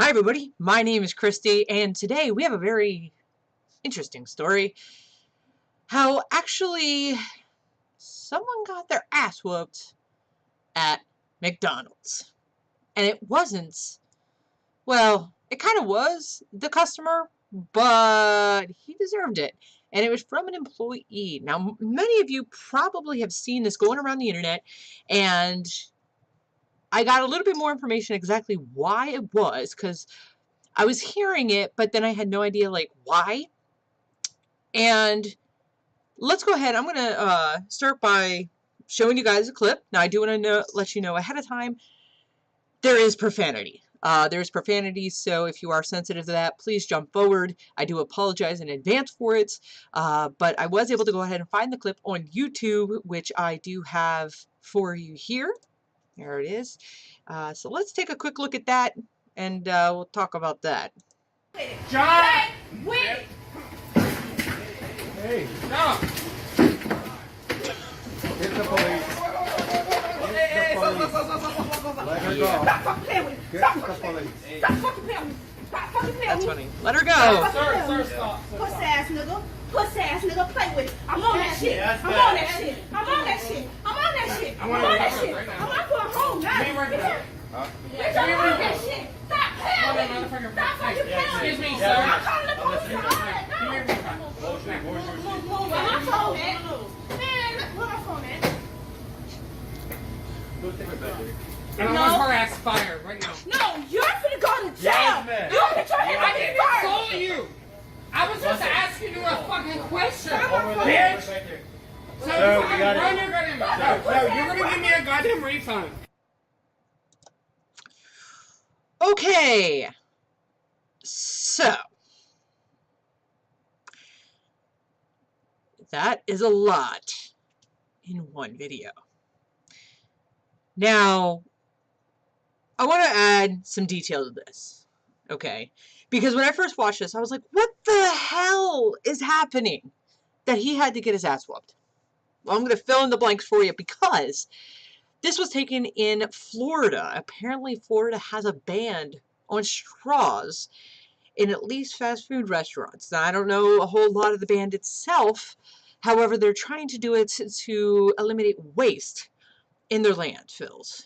Hi everybody, my name is Christy, and today we have a very interesting story. How actually someone got their ass whooped at McDonald's. And it wasn't, well, it kind of was the customer, but he deserved it. And it was from an employee. Now, many of you probably have seen this going around the internet, and I got a little bit more information exactly why it was, because I was hearing it, but then I had no idea, like, why. And let's go ahead. I'm going to start by showing you guys a clip. Now, I do want to let you know ahead of time, there is profanity. There's profanity, so if you are sensitive to that, please jump forward. I do apologize in advance for it, but I was able to go ahead and find the clip on YouTube, which I do have for you here. There it is. So let's take a quick look at that, and we'll talk about that. John! Wait! Hey, No! get the police. Let her go. Stop fucking playing with me! Get Stop the fucking playing with police. me! Stop fucking playing with me! Stop fucking playing That's with me! funny. Let her go. Sir, stop. Pussy ass nigga. Pussy ass nigga, play with it. I'm on that shit. I'm on that shit. I'm on that shit. I'm on that shit. I'm on that shit. I'm not going home now. Bitch, I'm on that shit. Stop playing with me. Stop fucking playing with me. Excuse me, sir. I'm calling the police on that. No. Where my phone at? Man, where my phone at? And I want her ass fired right now. No, you're finna go to jail. Jasmine. You're finna try I to didn't get fired. insult you. I was just asking you a fucking question. Over Bitch. there. So Sir, you we fucking got it. run your goddamn mouth. No, you're gonna give me a goddamn refund. Okay. So, that is a lot in one video. Now, I want to add some detail to this, okay? Because when I first watched this, I was like, what the hell is happening that he had to get his ass whooped? Well, I'm going to fill in the blanks for you because this was taken in Florida. Apparently, Florida has a ban on straws in at least fast food restaurants. Now, I don't know a whole lot of the ban itself. However, they're trying to do it to eliminate waste in their landfills,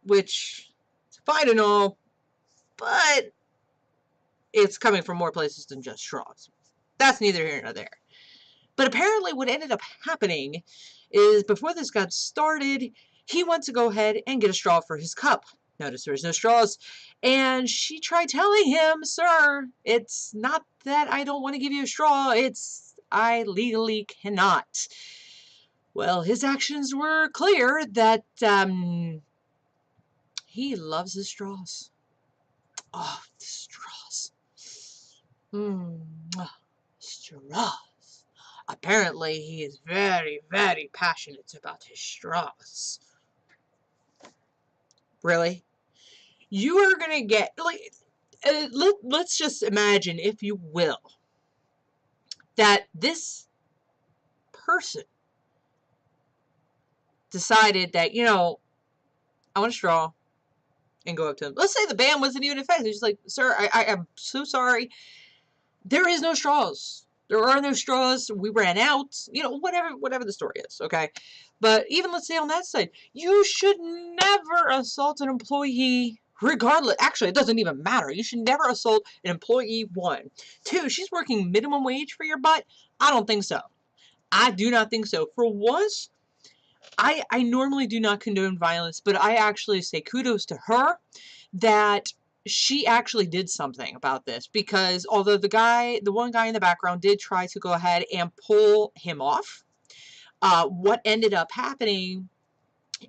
which is fine and all, but it's coming from more places than just straws. That's neither here nor there. But apparently what ended up happening is before this got started, he went to go ahead and get a straw for his cup. Notice there's no straws. And she tried telling him, sir, it's not that I don't want to give you a straw, it's I legally cannot. Well, his actions were clear that he loves his straws. Oh, the straws. Straws. Apparently, he is very, very passionate about his straws. Really? You are going to get, like, let's just imagine, if you will, that this person decided that, you know, I want a straw, and go up to him. Let's say the ban wasn't even in effect. He's just like, sir, I am so sorry. There is no straws. There are no straws. We ran out. You know, whatever the story is, okay? But even let's say on that side, you should never assault an employee regardless. Actually, it doesn't even matter. You should never assault an employee, 1. 2, she's working minimum wage for your butt. I don't think so. I do not think so. For once, I normally do not condone violence, but I actually say kudos to her that she actually did something about this, because although the one guy in the background did try to go ahead and pull him off, what ended up happening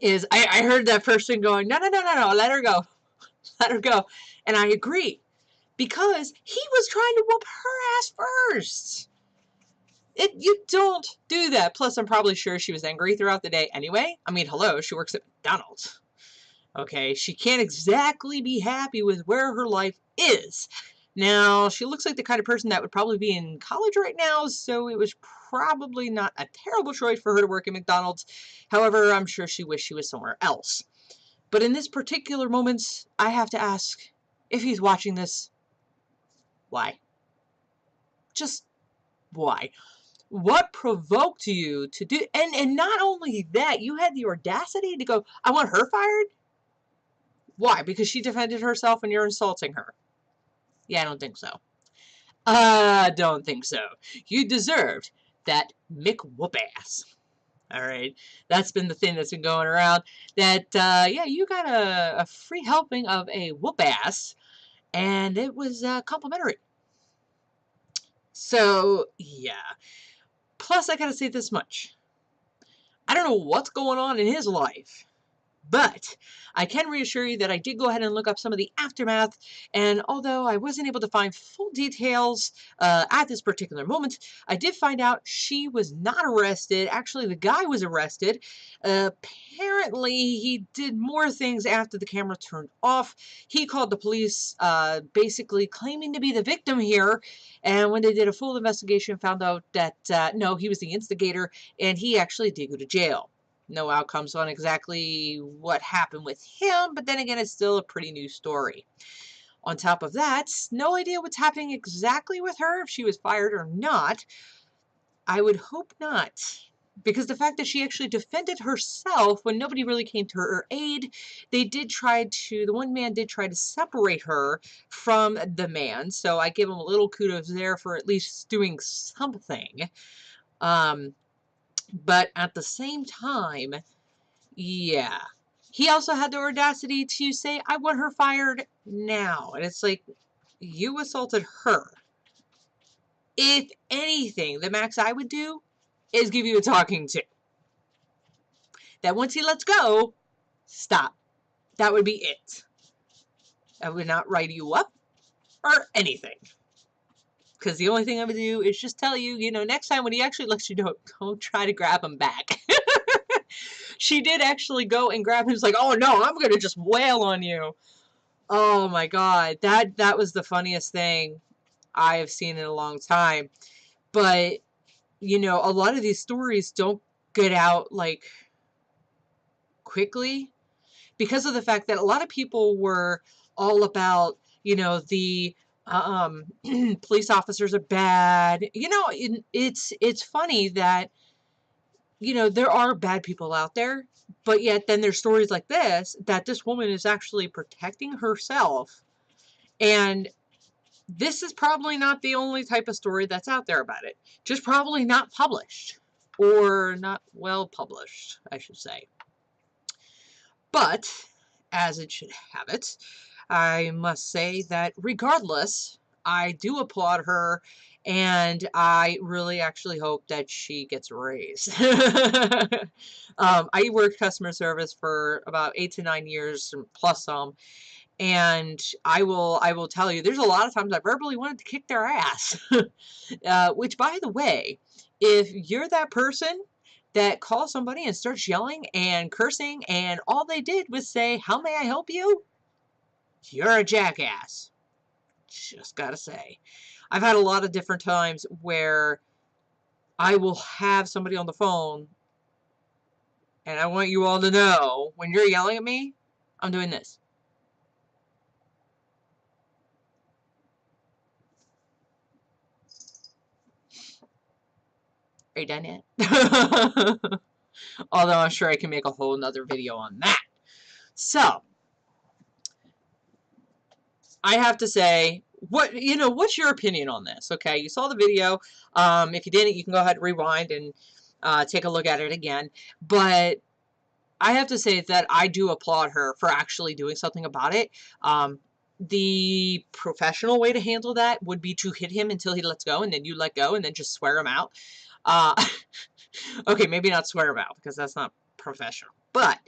is I heard that person going, no, let her go. Let her go. And I agree, because he was trying to whoop her ass first. You don't do that. Plus, I'm probably sure she was angry throughout the day anyway. I mean, hello, she works at McDonald's. Okay, she can't exactly be happy with where her life is. Now, she looks like the kind of person that would probably be in college right now, so it was probably not a terrible choice for her to work at McDonald's. However, I'm sure she wished she was somewhere else. But in this particular moment, I have to ask, if he's watching this, why? Just why? What provoked you to do, and not only that, you had the audacity to go, I want her fired? Why? Because she defended herself and you're insulting her? Yeah, I don't think so. I don't think so. You deserved that McWhoop Ass. Alright, that's been the thing that's been going around. That, yeah, you got a free helping of a whoop ass, and it was complimentary. So, yeah. Plus, I gotta say this much. I don't know what's going on in his life, but I can reassure you that I did go ahead and look up some of the aftermath, and although I wasn't able to find full details at this particular moment, I did find out she was not arrested. Actually, the guy was arrested. Apparently, he did more things after the camera turned off. He called the police, basically claiming to be the victim here, and when they did a full investigation, found out that, no, he was the instigator, and he actually did go to jail. No outcomes on exactly what happened with him, but then again, it's still a pretty new story. On top of that, no idea what's happening exactly with her, if she was fired or not. I would hope not, because the fact that she actually defended herself when nobody really came to her aid, the one man did try to separate her from the man, so I give him a little kudos there for at least doing something. But at the same time, yeah. He also had the audacity to say, I want her fired now. And it's like, you assaulted her. If anything, the max I would do is give you a talking to. That once he lets go, stop. That would be it. I would not write you up or anything. Because the only thing I would do is just tell you, you know, next time when he actually lets you know, don't try to grab him back. She did actually go and grab him. He's like, oh no, I'm going to just wail on you. Oh my God. That was the funniest thing I have seen in a long time. But, you know, a lot of these stories don't get out like quickly because of the fact that a lot of people were all about, you know, the police officers are bad. You know, it's funny that, you know, there are bad people out there, but yet then there's stories like this, that this woman is actually protecting herself. And this is probably not the only type of story that's out there about it. Just probably not published. Or not well published, I should say. But, as it should have it, I must say that regardless, I do applaud her, and I really actually hope that she gets a raise. I worked customer service for about 8 to 9 years, plus some, and I will tell you, there's a lot of times I verbally wanted to kick their ass. Which, by the way, if you're that person that calls somebody and starts yelling and cursing, and all they did was say, how may I help you? You're a jackass. Just gotta say. I've had a lot of different times where I will have somebody on the phone, and I want you all to know, when you're yelling at me, I'm doing this. Are you done yet? Although I'm sure I can make a whole nother video on that. So, I have to say, what's your opinion on this? Okay, you saw the video. If you didn't, you can go ahead and rewind and take a look at it again. But I have to say that I do applaud her for actually doing something about it. The professional way to handle that would be to hit him until he lets go, and then you let go, and then just swear him out. Okay, maybe not swear him out, because that's not professional. But,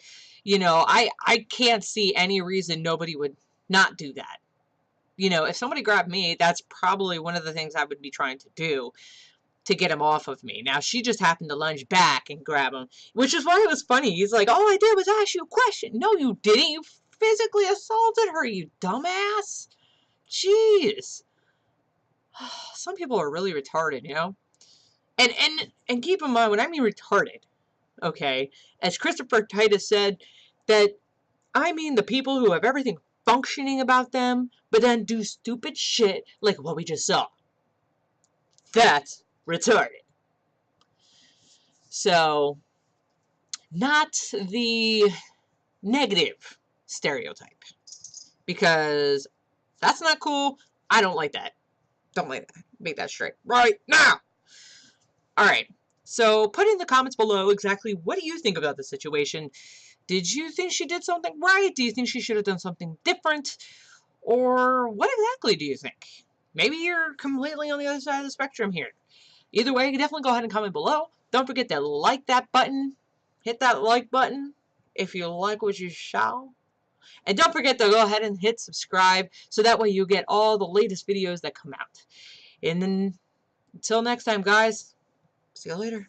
you know, I can't see any reason nobody would not do that. You know, if somebody grabbed me, that's probably one of the things I would be trying to do to get him off of me. Now, she just happened to lunge back and grab him, which is why it was funny. He's like, all I did was ask you a question. No, you didn't. You physically assaulted her, you dumbass. Jeez. Some people are really retarded, you know? And keep in mind, when I mean retarded, okay, as Christopher Titus said, that I mean the people who have everything functioning about them, but then do stupid shit like what we just saw. That's retarded. So, not the negative stereotype. Because that's not cool. I don't like that. Don't like that. Make that straight right now. Alright. So, put in the comments below exactly what do you think about the situation. Did you think she did something right? Do you think she should have done something different? Or what exactly do you think? Maybe you're completely on the other side of the spectrum here. Either way, you can definitely go ahead and comment below. Don't forget to like that button. Hit that like button if you like what you saw. And don't forget to go ahead and hit subscribe so that way you get all the latest videos that come out. And then, until next time, guys, see you later.